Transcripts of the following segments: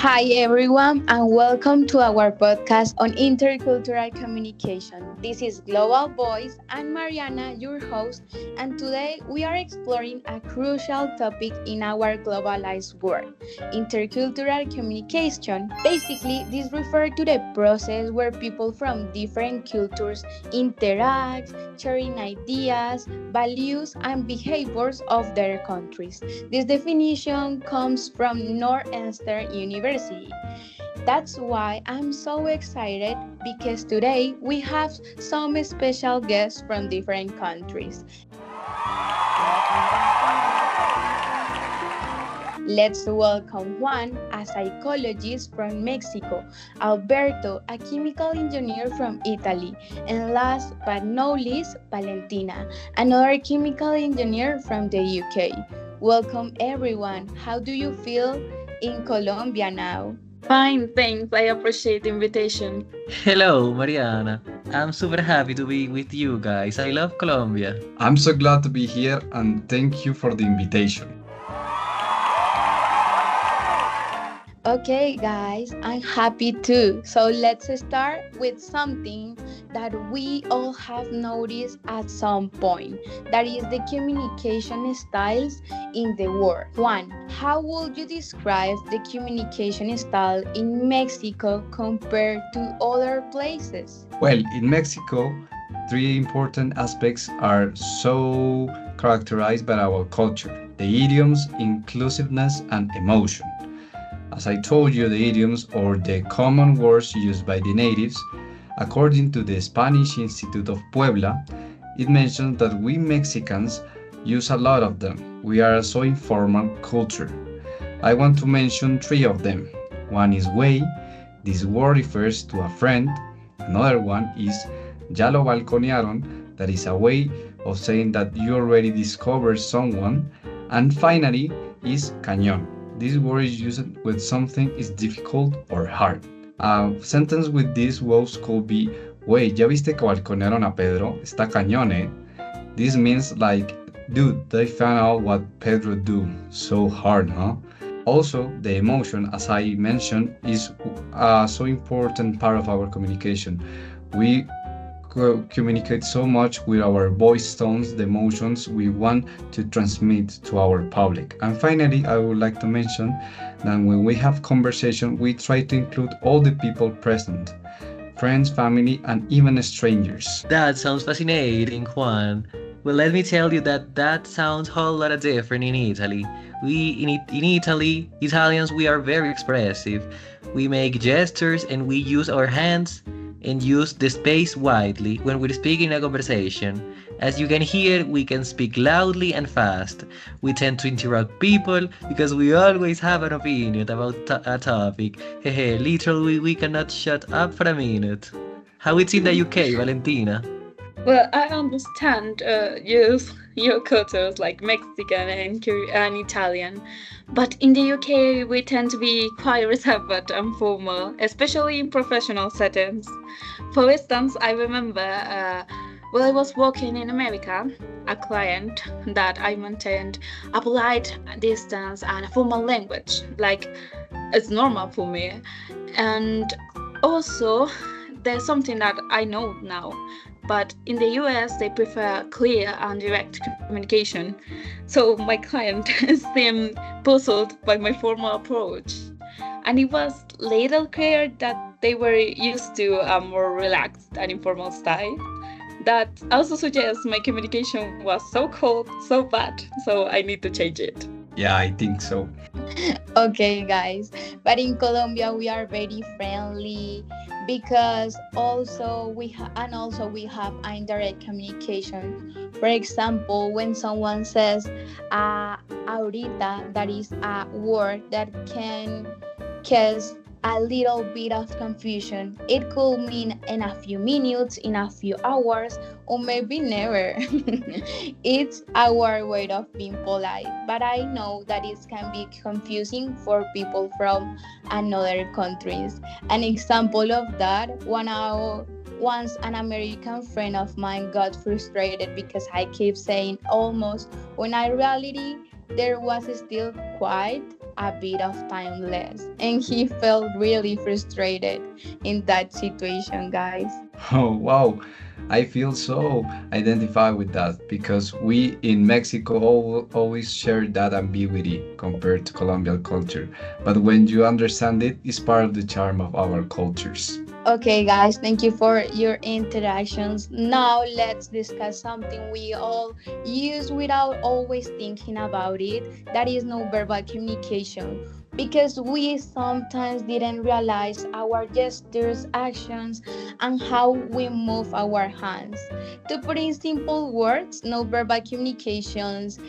Hi, everyone, and welcome to our podcast on intercultural communication. This is Global Voice. and Mariana, your host, and today we are exploring a crucial topic in our globalized world intercultural communication. Basically, this refers to the process where people from different cultures interact, sharing ideas, values, and behaviors of their countries. This definition comes from Northeastern University. That's why I'm so excited because today we have some special guests from different countries. Let's welcome Juan, a psychologist from Mexico, Alberto, a chemical engineer from Italy, and last but not least, Valentina, another chemical engineer from the UK. Welcome everyone. How do you feel in Colombia now? Fine, thanks. I appreciate the invitation. Hello, Mariana. I'm super happy to be with you guys. I love Colombia. I'm so glad to be here and thank you for the invitation. Okay, guys, I'm happy too. So let's start with something that we all have noticed at some point. That is the communication styles in the world. One, how would you describe the communication style in Mexico compared to other places? Well, in Mexico, three important aspects are so characterized by our culture: the idioms, inclusiveness, and emotion. As I told you, the idioms or the common words used by the natives, according to the Spanish Institute of Puebla, it mentions that we Mexicans use a lot of them. We are a so informal culture. I want to mention three of them. One is way. This word refers to a friend. Another one is ya lo balconearon, that is a way of saying that you already discovered someone. And finally is cañón. This word is used when something is difficult or hard. A sentence with these words could be, wey, ¿ya viste que balconearon a Pedro? Está cañón, eh? This means like, dude, they found out what Pedro do. So hard, huh? Also, the emotion, as I mentioned, is a so important part of our communication. We communicate so much with our voice tones, the emotions we want to transmit to our public. And finally, I would like to mention that when we have conversation, we try to include all the people present, friends, family, and even strangers. That sounds fascinating, Juan. Well, let me tell you that sounds a whole lot different in Italy. In Italy, Italians, we are very expressive. We make gestures and we use our hands and use the space widely when we're speaking a conversation. As you can hear, we can speak loudly and fast. We tend to interrupt people because we always have an opinion about a topic. Hehe, literally, we cannot shut up for a minute. How it's in the UK, Valentina? Well, I understand your cultures like Mexican and Italian, but in the UK we tend to be quite reserved and formal, especially in professional settings. For instance, I remember while I was working in America, a client that I maintained a polite distance and a formal language, like it's normal for me. And also, there's something that I know now, but in the US they prefer clear and direct communication. So my client seemed puzzled by my formal approach. And it was later clear that they were used to a more relaxed and informal style. That also suggests my communication was so cold, so bad, so I need to change it. Yeah, I think so. Okay, guys, but in Colombia we are very friendly because also we have indirect communication. For example, when someone says ahorita, that is a word that can cause a little bit of confusion. It could mean in a few minutes, in a few hours, or maybe never. It's our way of being polite, but I know that it can be confusing for people from another countries. An example of that, once an American friend of mine got frustrated because I kept saying almost when in reality there was still quiet a bit of time less. And he felt really frustrated in that situation, guys. Oh, wow. I feel so identified with that because we in Mexico always share that ambiguity compared to Colombian culture. But when you understand it, it's part of the charm of our cultures. Okay, guys, thank you for your interactions. Now, let's discuss something we all use without always thinking about it, that is nonverbal communication. Because we sometimes didn't realize our gestures, actions, and how we move our hands. To put in simple words, nonverbal communications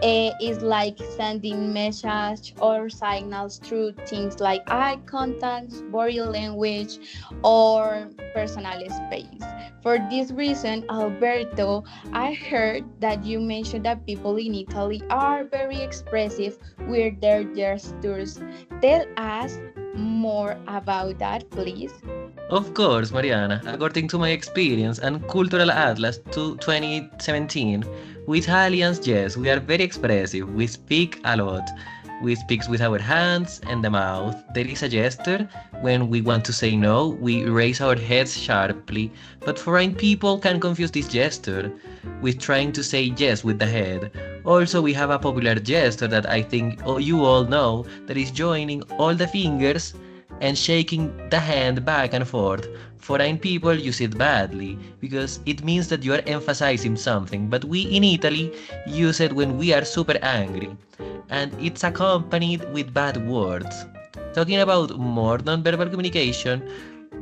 is like sending message or signals through things like eye contact, body language, or personal space. For this reason, Alberto, I heard that you mentioned that people in Italy are very expressive with their gestures. Tell us more about that, please. Of course, Mariana. According to my experience and Cultural Atlas to 2017, we Italians, yes, we are very expressive. We speak a lot. We speak with our hands and the mouth. There is a gesture when we want to say no. We raise our heads sharply. But foreign people can confuse this gesture with trying to say yes with the head. Also, we have a popular gesture that I think you all know that is joining all the fingers and shaking the hand back and forth. Foreign people use it badly because it means that you are emphasizing something, but we in Italy use it when we are super angry and it's accompanied with bad words. Talking about more non-verbal communication,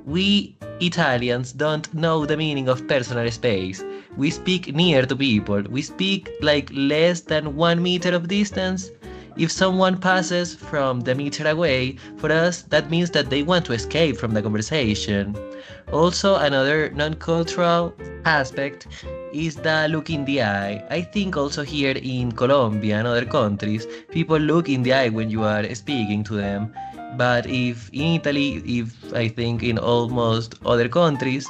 we Italians don't know the meaning of personal space. We speak near to people. We speak like less than 1 meter of distance. If someone passes from the meter away, for us, that means that they want to escape from the conversation. Also, another non-cultural aspect is the look in the eye. I think also here in Colombia and other countries, people look in the eye when you are speaking to them. But if in Italy, if I think in almost other countries,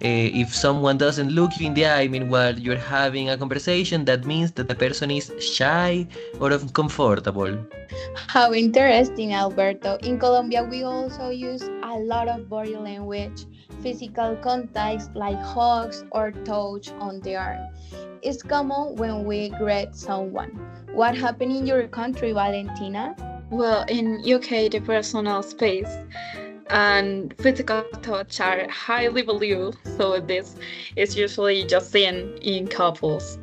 if someone doesn't look you in the eye meanwhile you're having a conversation, that means that the person is shy or uncomfortable. How interesting, Alberto. In Colombia, we also use a lot of body language, physical contacts like hugs or touch on the arm. It's common when we greet someone. What happened in your country, Valentina? Well, in UK, the personal space and physical touch are highly valued, so this is usually just seen in couples.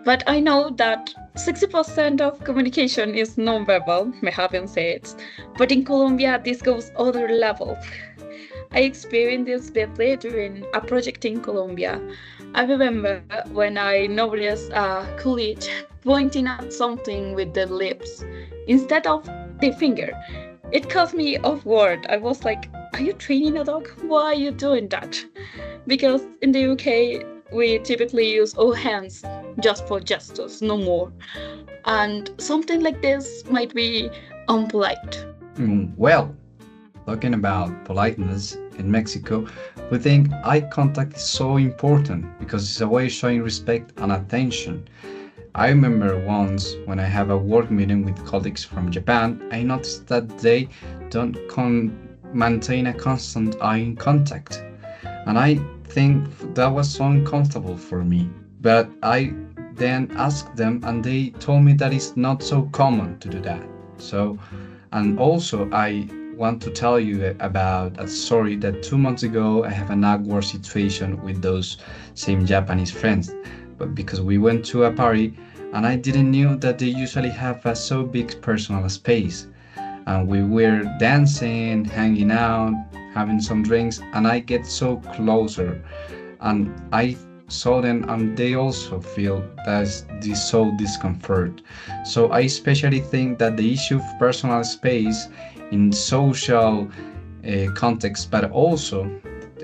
But I know that 60% of communication is nonverbal, may having said, but in Colombia this goes other levels. I experienced this vividly during a project in Colombia. I remember when I noticed a colleague pointing at something with the lips instead of the finger. It caught me off guard. I was like, are you training a dog? Why are you doing that? Because in the UK, we typically use our hands just for gestures, no more. And something like this might be unpolite. Well, talking about politeness in Mexico, we think eye contact is so important because it's a way of showing respect and attention. I remember once when I have a work meeting with colleagues from Japan, I noticed that they don't maintain a constant eye contact. And I think that was so uncomfortable for me. But I then asked them and they told me that it's not so common to do that. So, and also I want to tell you about a story that 2 months ago I have an awkward situation with those same Japanese friends. But because we went to a party and I didn't knew that they usually have a so big personal space. And we were dancing, hanging out, having some drinks, and I get so closer and I saw them and they also feel there's this so discomfort. So I especially think that the issue of personal space in social context, but also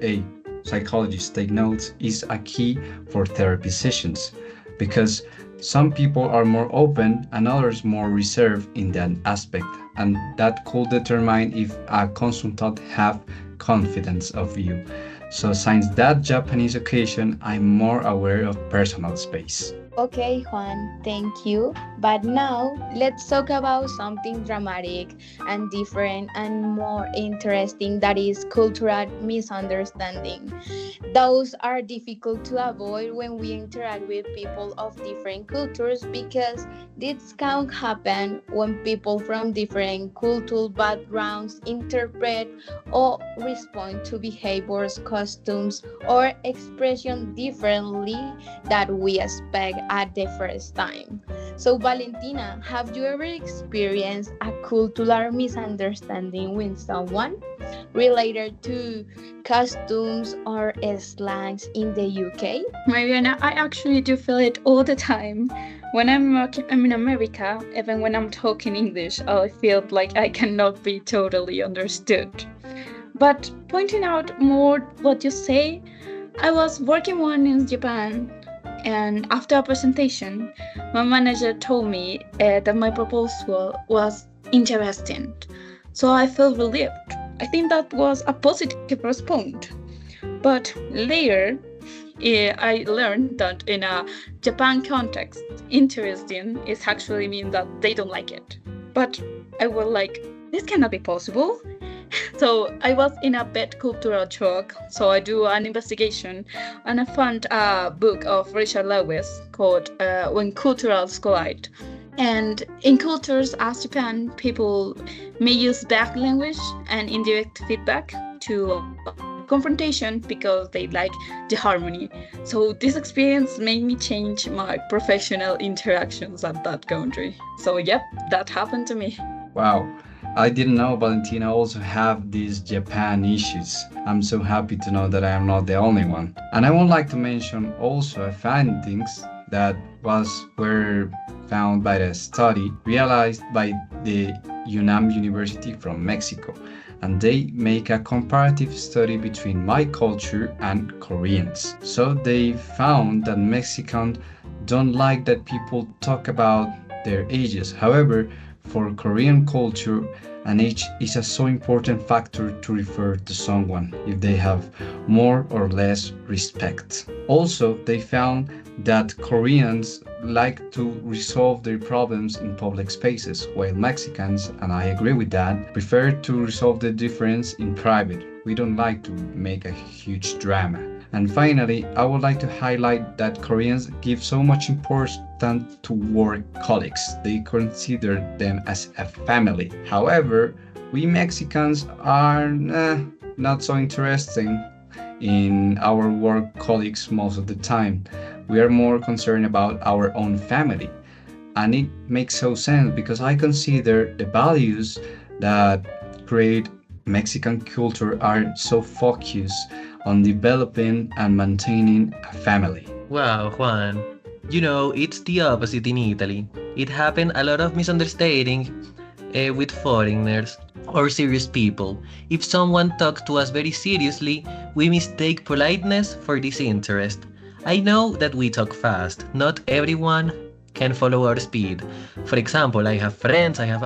a psychologists take notes, is a key for therapy sessions because some people are more open and others more reserved in that aspect, and that could determine if a consultant have confidence of you. So since that Japanese occasion, I'm more aware of personal space. Okay, Juan, thank you. But now let's talk about something dramatic and different and more interesting, that is cultural misunderstanding. Those are difficult to avoid when we interact with people of different cultures, because this can happen when people from different cultural backgrounds interpret or respond to behaviors, costumes, or expression differently that we expect at the first time. So, Valentina, have you ever experienced a cultural misunderstanding with someone related to costumes or slangs in the UK? Mariana, I actually do feel it all the time. When I'm in America, even when I'm talking English, I feel like I cannot be totally understood. But pointing out more what you say, I was working one in Japan, and after a presentation, my manager told me that my proposal was interesting. So I felt relieved. I think that was a positive response. But later, I learned that in a Japan context, interesting is actually mean that they don't like it. But I was like, this cannot be possible. So I was in a bad cultural shock. So I do an investigation, and I found a book of Richard Lewis called "When Cultures Collide." And in cultures as Japan, people may use back language and indirect feedback to confrontation because they like the harmony. So this experience made me change my professional interactions at that country. So yep, that happened to me. Wow, I didn't know Valentina also have these Japan issues. I'm so happy to know that I am not the only one. And I would like to mention also findings that were found by the study realized by the UNAM University from Mexico, and they make a comparative study between my culture and Koreans. So they found that Mexicans don't like that people talk about their ages. However, for Korean culture, an age is a so important factor to refer to someone if they have more or less respect. Also, they found that Koreans like to resolve their problems in public spaces, while Mexicans, and I agree with that, prefer to resolve the difference in private. We don't like to make a huge drama. And finally, I would like to highlight that Koreans give so much importance to work colleagues. They consider them as a family. However, we Mexicans are not so interesting in our work colleagues most of the time. We are more concerned about our own family. And it makes so sense because I consider the values that create Mexican culture are so focused on developing and maintaining a family. Wow, Juan. You know, it's the opposite in Italy. It happened a lot of misunderstanding with foreigners or serious people. If someone talks to us very seriously, we mistake politeness for disinterest. I know that we talk fast. Not everyone can follow our speed. For example, I have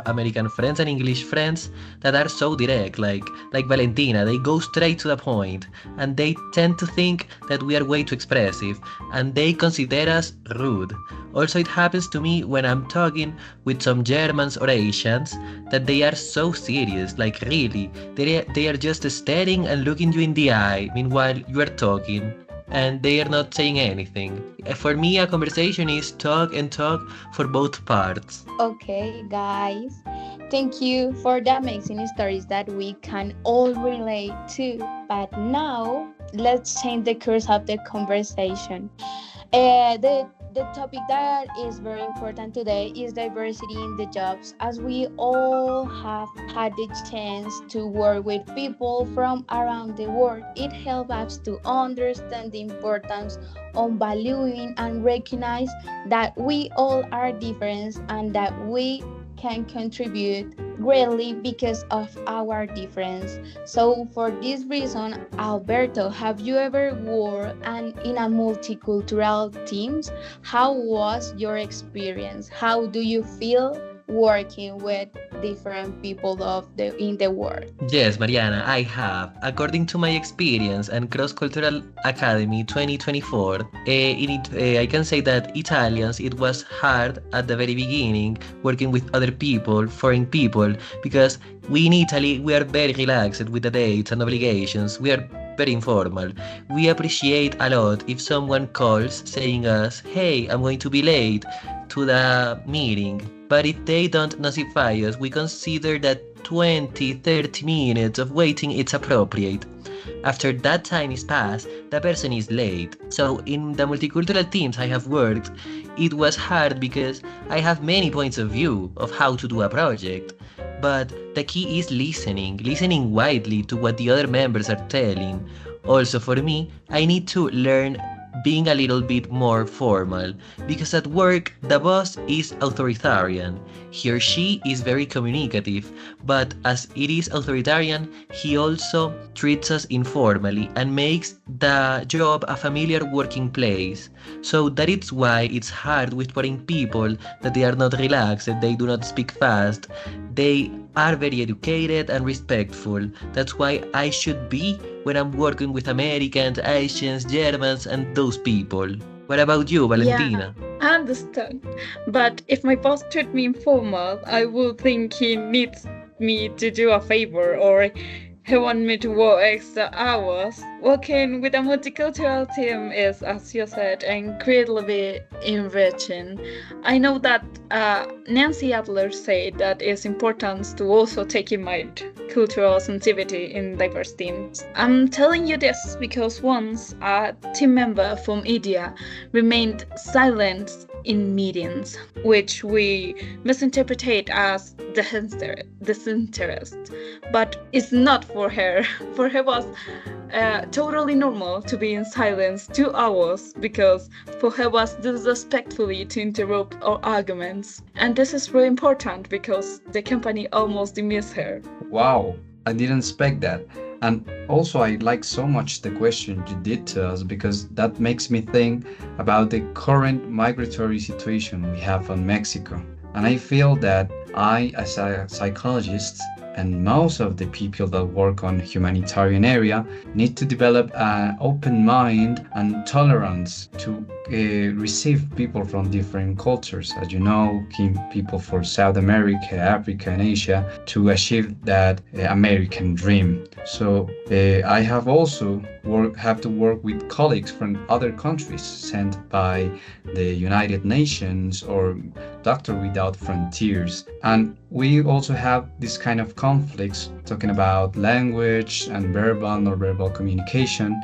American friends and English friends that are so direct, like Valentina. They go straight to the point, and they tend to think that we are way too expressive, and they consider us rude. Also, it happens to me when I'm talking with some Germans or Asians that they are so serious, like really, they are just staring and looking you in the eye meanwhile you are talking, and they are not saying anything. For me, a conversation is talk and talk for both parts. Okay, guys, thank you for the amazing stories that we can all relate to. But now, let's change the course of the conversation. The topic that is very important today is diversity in the jobs, as we all have had the chance to work with people from around the world. It helps us to understand the importance of valuing and recognize that we all are different and that we can contribute greatly because of our difference. So for this reason, Alberto, have you ever worked in a multicultural teams? How was your experience? How do you feel working with different people of the in the world. Yes, Mariana, I have. According to my experience and Cross Cultural Academy 2024, I can say that Italians, it was hard at the very beginning working with other people, foreign people, because we in Italy, we are very relaxed with the dates and obligations. We are very informal. We appreciate a lot if someone calls saying us, hey, I'm going to be late to the meeting. But if they don't notify us, we consider that 20-30 minutes of waiting is appropriate. After that time is passed, the person is late. So in the multicultural teams I have worked, it was hard because I have many points of view of how to do a project. But the key is listening widely to what the other members are telling. Also for me, I need to learn being a little bit more formal because at work the boss is authoritarian. He or she is very communicative, but as it is authoritarian, he also treats us informally and makes the job a familiar working place. So that is why it's hard with foreign people that they are not relaxed, that they do not speak fast. They are very educated and respectful. That's why I should be when I'm working with Americans, Asians, Germans, and those people. What about you, Valentina? I understand. But if my boss treat me informal, I will think he needs me to do a favor or he want me to work extra hours. Working with a multicultural team is, as you said, incredibly enriching. I know that Nancy Adler said that it's important to also take in mind cultural sensitivity in diverse teams. I'm telling you this because once a team member from India remained silent in meetings, which we misinterpret as disinterest. But it's not for her. For her was totally normal to be in silence 2 hours because for her was disrespectfully to interrupt our arguments. And this is really important because the company almost dismissed her. Wow, I didn't expect that. And also, I like so much the question you did to us because that makes me think about the current migratory situation we have in Mexico. And I feel that I, as a psychologist, and most of the people that work on humanitarian area need to develop an open mind and tolerance to receive people from different cultures. As you know, people from South America, Africa, and Asia to achieve that American dream. So I have also have to work with colleagues from other countries sent by the United Nations or Doctor Without Frontiers. And we also have this kind of conflicts talking about language and verbal and non-verbal communication.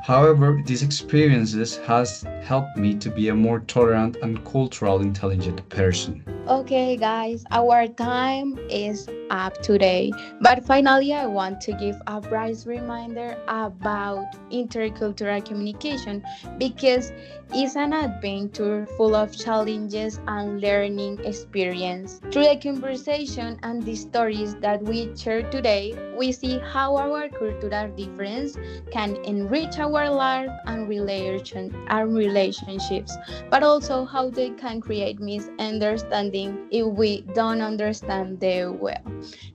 However, these experiences has helped me to be a more tolerant and culturally intelligent person. Okay, guys, our time is up today. But finally, I want to give a brief reminder about intercultural communication because it's an adventure full of challenges and learning experience. Through the conversation and the stories that we share today, we see how our cultural difference can enrich our life and relationships, but also how they can create misunderstanding if we don't understand them well.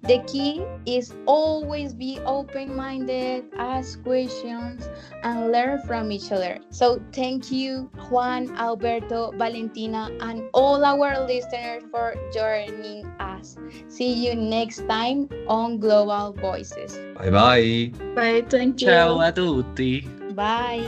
The key is always be open-minded, ask questions, and learn from each other. So thank you, Juan, Alberto, Valentina, and all our listeners for joining us. See you next time on Global Voices. Bye bye. Bye, thank you. Ciao a tutti! Bye.